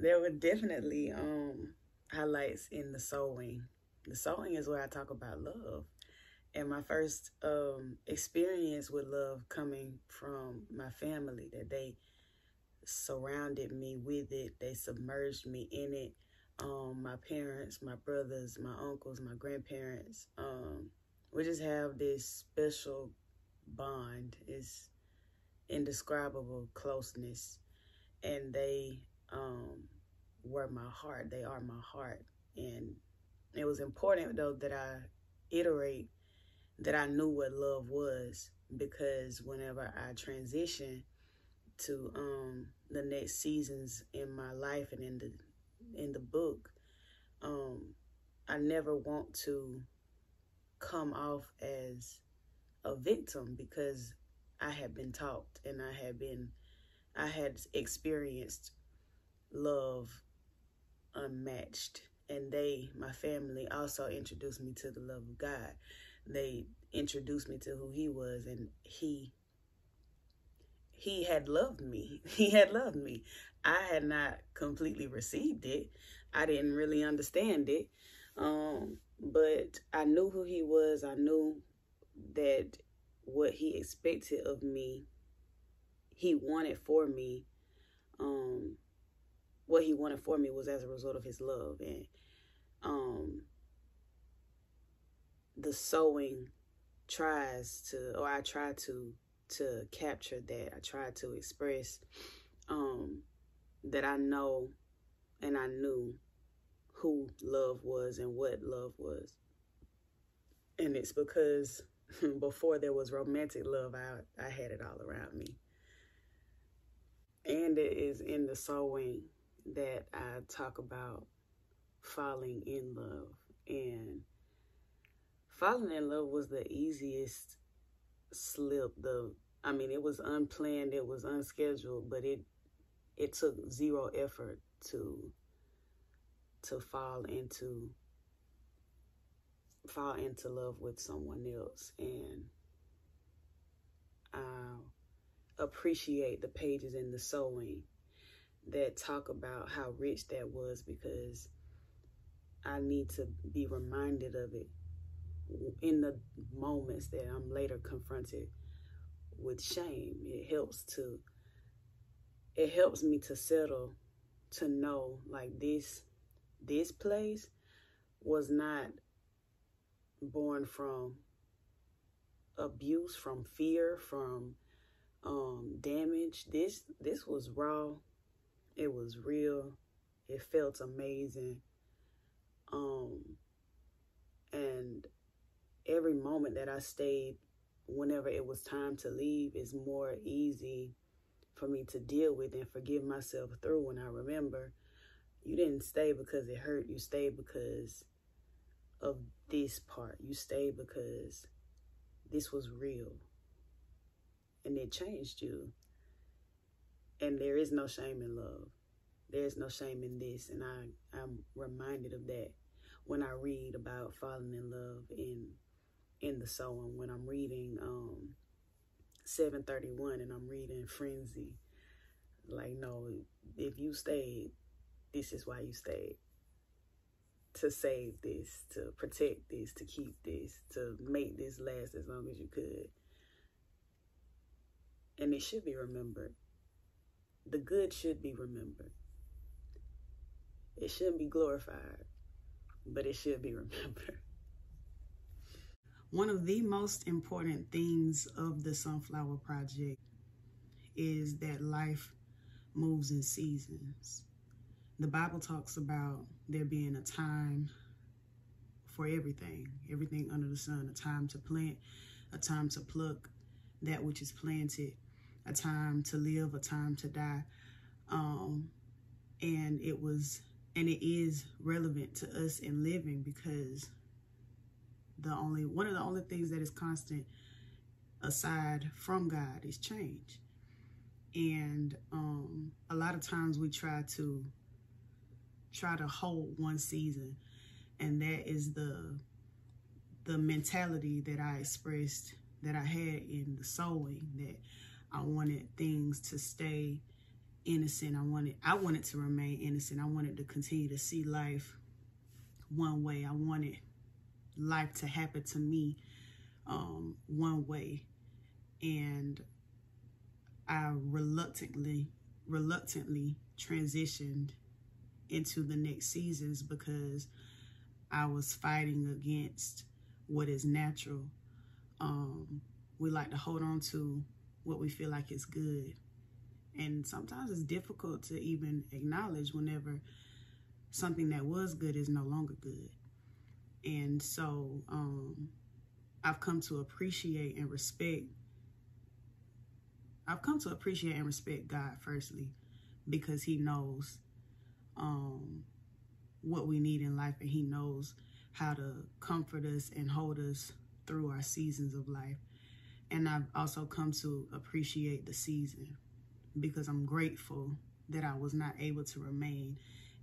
There were definitely highlights in the sewing. The sewing is where I talk about love. And my first experience with love coming from my family, that they surrounded me with it, they submerged me in it. My parents, my brothers, my uncles, my grandparents, we just have this special bond. It's indescribable closeness, and they were my heart. They are my heart. And it was important, though, that I iterate that I knew what love was, because whenever I transition to the next seasons in my life and in the book, I never want to come off as a victim, because I had been taught and I had experienced love unmatched. And my family also introduced me to the love of God. They introduced me to who he was, and he had loved me. He had loved me. I had not completely received it. I didn't really understand it. But I knew who he was. I knew that what he expected of me, he wanted for me, what he wanted for me was as a result of his love. And the sewing I try to capture that. I try to express that I know and I knew who love was and what love was. And it's because before there was romantic love, I had it all around me. And it is in the sewing that I talk about falling in love. And falling in love was the easiest slip. It was unplanned, it was unscheduled, but it took zero effort to fall into love with someone else. And I appreciate the pages in the sewing that talk about how rich that was, because I need to be reminded of it in the moments that I'm later confronted with shame. It helps me to settle, to know, like, this place was not born from abuse, from fear, from damage. This was raw. It was real. It felt amazing. And every moment that I stayed, whenever it was time to leave, is more easy for me to deal with and forgive myself through, when I remember you didn't stay because it hurt. You stayed because of this part. You stayed because this was real and it changed you. And there is no shame in love. There is no shame in this. And I'm reminded of that when I read about falling in love in the sewing. When I'm reading 731 and I'm reading Frenzy, like, no, if you stayed, this is why you stayed. To save this, to protect this, to keep this, to make this last as long as you could. And it should be remembered. The good should be remembered. It shouldn't be glorified, but it should be remembered. One of the most important things of the Sunflower Project is that life moves in seasons. The Bible talks about there being a time for everything under the sun, a time to plant, a time to pluck that which is planted, a time to live, a time to die. And it is relevant to us in living, because one of the only things that is constant aside from God is change. And a lot of times we try to hold one season, and that is the mentality that I expressed, that I had in the sewing, that I wanted things to stay innocent. I wanted to remain innocent. I wanted to continue to see life one way. I wanted life to happen to me one way. And I reluctantly transitioned into the next seasons because I was fighting against what is natural. We like to hold on to what we feel like is good. And sometimes it's difficult to even acknowledge whenever something that was good is no longer good. And so I've come to appreciate and respect God, firstly, because he knows what we need in life, and he knows how to comfort us and hold us through our seasons of life. And I've also come to appreciate the season, because I'm grateful that I was not able to remain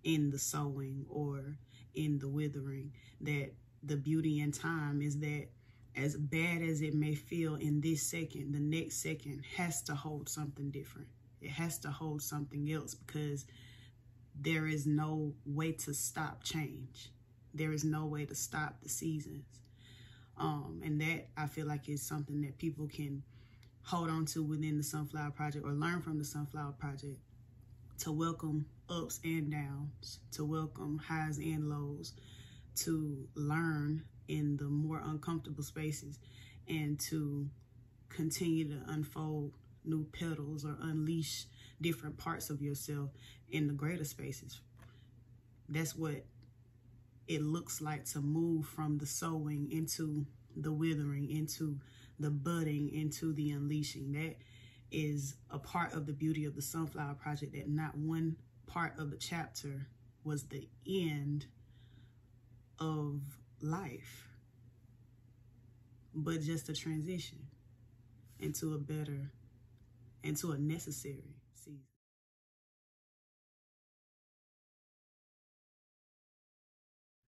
in the sowing or in the withering. That the beauty in time is that as bad as it may feel in this second, the next second has to hold something different. It has to hold something else, because there is no way to stop change. There is no way to stop the seasons. And that, I feel like, is something that people can hold on to within the Sunflower Project, or learn from the Sunflower Project, to welcome ups and downs, to welcome highs and lows, to learn in the more uncomfortable spaces, and to continue to unfold new petals or unleash different parts of yourself in the greater spaces. That's what it looks like to move from the sowing into the withering, into the budding, into the unleashing. That is a part of the beauty of the Sunflower Project, that not one part of the chapter was the end of life, but just a transition into a better, into a necessary season.